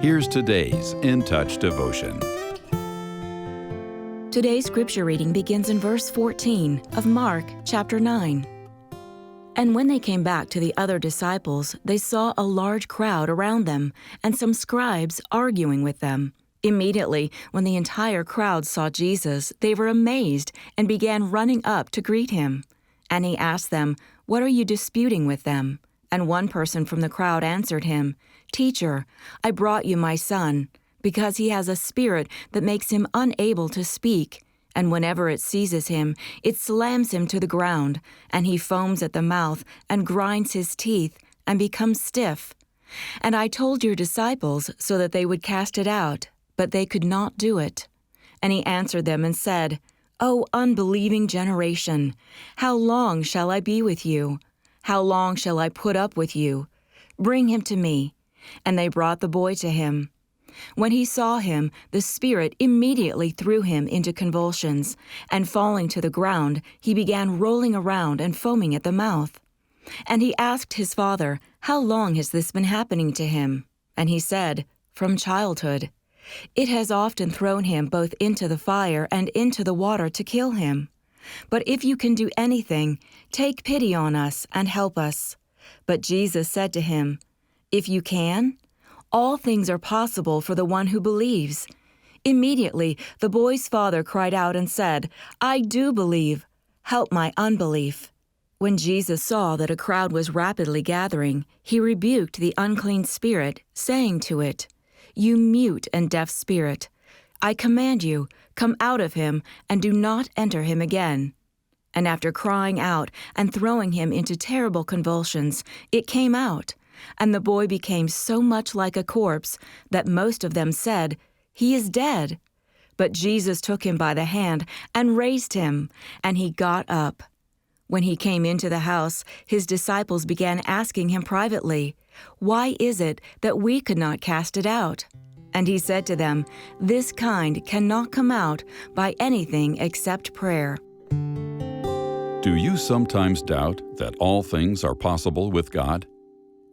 Here's today's In Touch devotion. Today's scripture reading begins in verse 14 of Mark chapter 9. And when they came back to the other disciples, they saw a large crowd around them and some scribes arguing with them. Immediately, when the entire crowd saw Jesus, they were amazed and began running up to greet him. And he asked them, "What are you disputing with them?" And one person from the crowd answered him, "Teacher, I brought you my son, because he has a spirit that makes him unable to speak, and whenever it seizes him, it slams him to the ground, and he foams at the mouth and grinds his teeth and becomes stiff. And I told your disciples so that they would cast it out, but they could not do it." And he answered them and said, "O unbelieving generation, how long shall I be with you? How long shall I put up with you? Bring him to me." And they brought the boy to him. When he saw him, the spirit immediately threw him into convulsions, and falling to the ground, he began rolling around and foaming at the mouth. And he asked his father, "How long has this been happening to him?" And he said, "From childhood. It has often thrown him both into the fire and into the water to kill him. But if you can do anything, take pity on us and help us." But Jesus said to him, "If you can, all things are possible for the one who believes." Immediately, the boy's father cried out and said, "I do believe. Help my unbelief." When Jesus saw that a crowd was rapidly gathering, he rebuked the unclean spirit, saying to it, "You mute and deaf spirit, I command you, come out of him and do not enter him again." And after crying out and throwing him into terrible convulsions, it came out. And the boy became so much like a corpse that most of them said, "He is dead." But Jesus took him by the hand and raised him, and he got up. When he came into the house, his disciples began asking him privately, "Why is it that we could not cast it out?" And he said to them, "This kind cannot come out by anything except prayer." Do you sometimes doubt that all things are possible with God?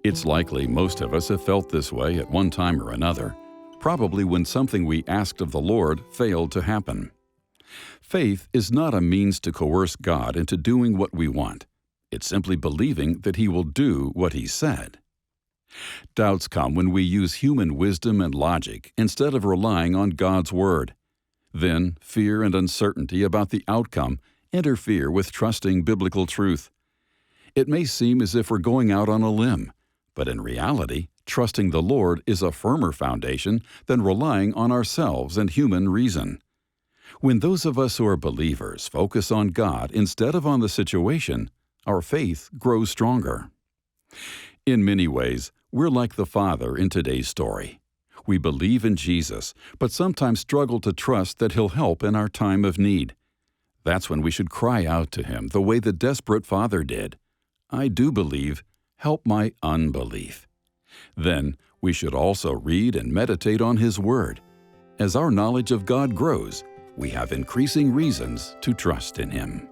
It's likely most of us have felt this way at one time or another, probably when something we asked of the Lord failed to happen. Faith is not a means to coerce God into doing what we want. It's simply believing that He will do what He said. Doubts come when we use human wisdom and logic instead of relying on God's Word. Then, fear and uncertainty about the outcome interfere with trusting biblical truth. It may seem as if we're going out on a limb, but in reality, trusting the Lord is a firmer foundation than relying on ourselves and human reason. When those of us who are believers focus on God instead of on the situation, our faith grows stronger. In many ways, we're like the father in today's story. We believe in Jesus, but sometimes struggle to trust that He'll help in our time of need. That's when we should cry out to Him the way the desperate father did. "I do believe. Help my unbelief." Then we should also read and meditate on His Word. As our knowledge of God grows, we have increasing reasons to trust in Him.